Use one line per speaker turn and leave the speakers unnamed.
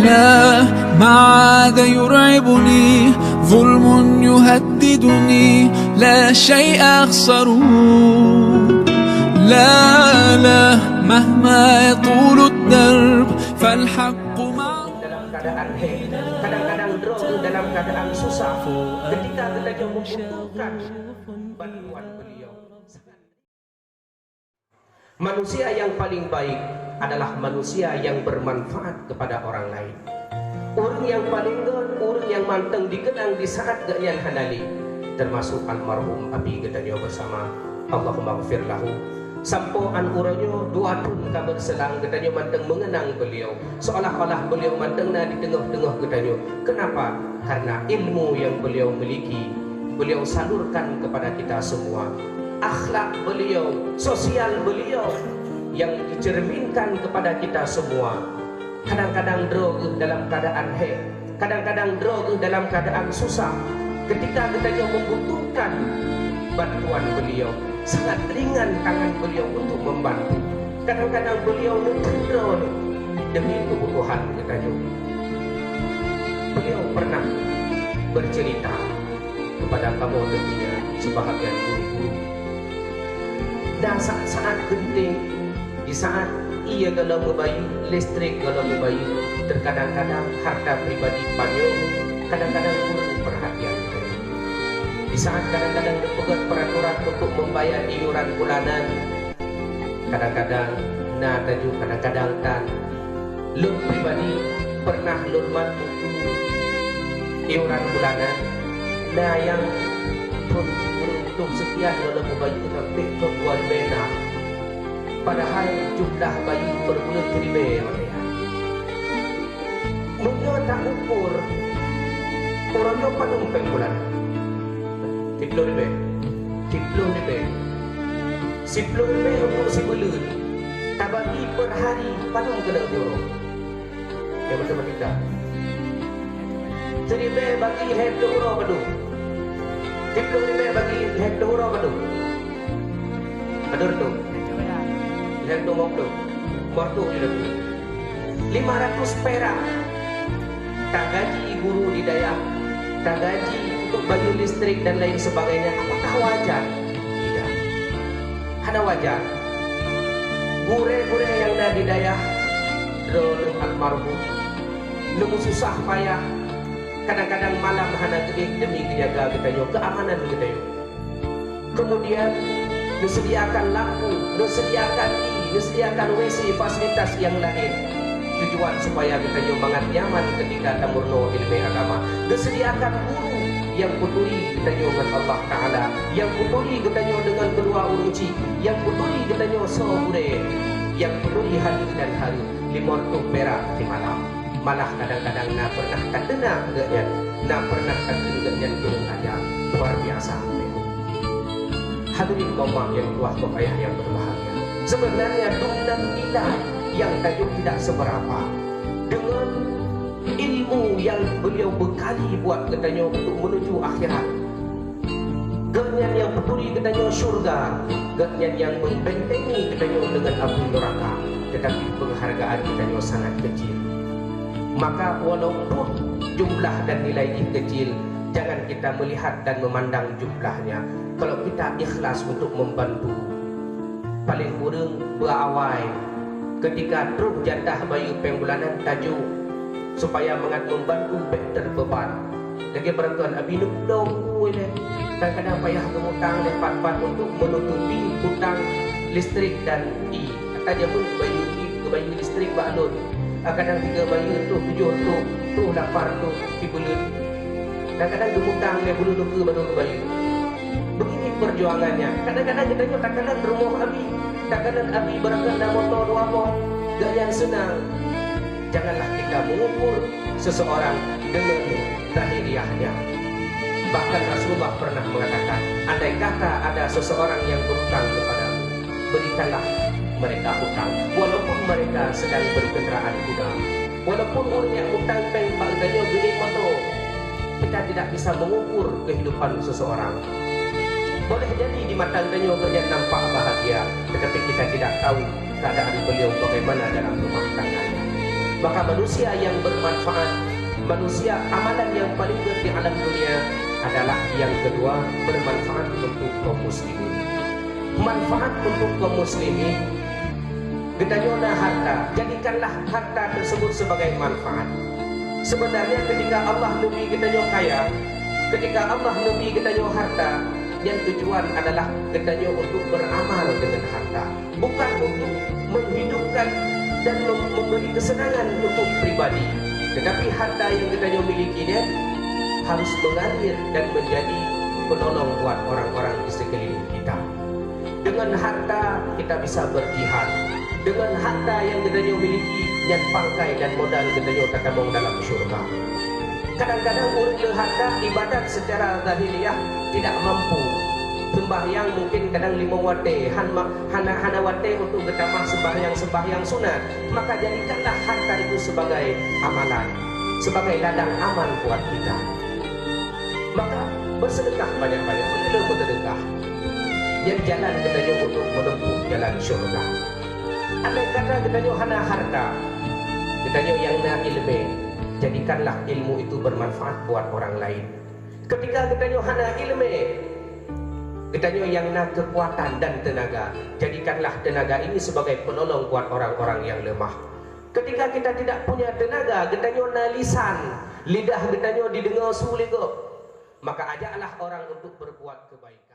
لا ما عاد يرعبني ظلم يهددني لا شيء أخسره لا مهما يطول الدرب فالحق معه.
Dalam keadaan kadang-kadang drop dalam keadaan susah, ketika kita membutuhkan bantuan beliau. Manusia yang paling baik adalah manusia yang bermanfaat kepada orang lain. Orang yang paling good, orang yang manteng dikenang di saat ganyan hanali, termasuk almarhum abi gedanya bersama. Allahumma ghafir lahu. Sampoan uranyo dua tahun kabar selang gedanya manteng mengenang beliau, seolah-olah beliau manteng di tengah-tengah gedanya. Kenapa? Karena ilmu yang beliau miliki beliau salurkan kepada kita semua. Akhlak beliau, sosial beliau yang dicerminkan kepada kita semua. Kadang-kadang drog dalam keadaan kadang-kadang drog dalam keadaan susah. Ketika kita membutuhkan bantuan beliau, sangat ringan tangan beliau untuk membantu. Kadang-kadang beliau mengendron demi kebutuhan kita. Beliau pernah bercerita kepada kamu tentunya sebahagian guru-guru. Dan saat-saat genting, di saat ia galau membayu, listrik galau membayu, terkadang-kadang harta pribadi banyak, kadang-kadang kurang perhatian. Di saat kadang-kadang dipegat peraturan untuk membayar iuran bulanan, kadang-kadang taju, kadang-kadang tan. Lun pribadi pernah lun mantu iuran bulanan, yang untuk sekian dalam bayi sampai ke bulan bena, padahal jumlah bayi berbulan ribu orang. Mungkin tak ukur orangnya padung pengbulan. 10 ribu 10 ribu untuk si bulan tak bagi per hari padung kena euro. Ya betul kita 1 ribu bagi head euro padung 10 ribu bagi head euro padung adur tu head tu mau tu mortu dia 500 perak tak gaji guru di daya, tak gaji untuk bayar listrik dan lain sebagainya. Apakah wajar? Tidak. Ada wajar. Gure-gure yang ada di daya, drone almarhum, nemu susah payah. Kadang-kadang malam hana gede demi menjaga kita yo, keamanan kita yo. Kemudian disediakan lampu, disediakan WC, fasilitas yang lain. Tujuan supaya kita nyomangan nyaman ketika tamurno ilmu agama. Disediakan guru yang peduli kita dengan Allah Ta'ala, yang peduli kita dengan kedua uruci, yang peduli kita sore, yang peduli hari dan hari 500 perak di malam. Malah kadang-kadang pernah kadena enggaknya, pernah kadena turun aja. Luar biasa. Hadirin kaum yang tua kaum ayah yang berbahagia. Sebenarnya dumnan nilai yang tajuk tidak seberapa dengan ilmu yang beliau bekali buat katanya untuk menuju akhirat. Ganyan yang peduli katanya syurga, ganyan yang membentengi katanya dengan api neraka, tetapi penghargaan katanya sangat kecil. Maka walaupun jumlah dan nilai ini kecil, jangan kita melihat dan memandang jumlahnya. Kalau kita ikhlas untuk membantu, paling kurang berawai ketika truk jatah bayu pengbulanan tajuk supaya mengat membantu better beban. Lagi peraturan abi nukdong kuile kadang-kadang payah kemutang lepat-pat untuk menutupi hutang listrik dan kata dia pun bayu listrik balon. Kadang 3 bayu tu 7 tu lapar tu dibulut. Kadang-kadang kemutang dia bulu luka baru ke bayu. Begini perjuangannya. Kadang-kadang kita takkan rumah abi, takkan abi berangkat motor 2 pot, gak yang senang. Janganlah kita mengukur seseorang dengan lahiriahnya. Bahkan Rasulullah pernah mengatakan, andai kata ada seseorang yang berhutang kepadamu, berikanlah mereka hutang, walaupun mereka sedang berkendaraan kuda, walaupun orang yang hutang pengpak ganyo gede motor. Kita tidak bisa mengukur kehidupan seseorang. Boleh jadi di mata ganyo kerja nampak bahagia, tetapi kita tidak tahu keadaan beliau bagaimana dalam rumah tangganya. Maka manusia yang bermanfaat, manusia amalan yang paling baik di alam dunia adalah yang kedua, bermanfaat untuk kaum muslimin. Manfaat untuk kaum muslimin, gedanyona harta, jadikanlah harta tersebut sebagai manfaat. Sebenarnya ketika Allah lebih gedanya kaya, ketika Allah lebih gedanya harta, yang tujuan adalah gedanya untuk beramal dengan harta, bukan untuk menghidupkan dan memberi kesenangan untuk pribadi. Tetapi harta yang gedanya milikinya harus mengalir dan menjadi penolong buat orang-orang di sekeliling kita. Dengan harta kita bisa berjihad. Dengan harta yang gedanya miliki, yang pangkai dan modal gedanya tatabong dalam syurga. Kadang-kadang orang yang harta ibadat secara zahiriah tidak mampu. Sembahyang mungkin kadang 5 wate, hana wate untuk gedamah sembahyang sunat. Maka jadikanlah harta itu sebagai amalan, sebagai ladang amal buat kita. Maka bersedekah banyak-banyak, bolehlah bersedekah. Yang jalan gedanya untuk menempuh jalan syurga. Andai kata gedanya hana harta, gedanya yang na ilmu, jadikanlah ilmu itu bermanfaat buat orang lain. Ketika gedanya hana ilmu, gedanya yang na kekuatan dan tenaga, jadikanlah tenaga ini sebagai penolong buat orang-orang yang lemah. Ketika kita tidak punya tenaga, gedanya na lisan, lidah gedanya didengar sulit, maka ajaklah orang untuk berbuat kebaikan.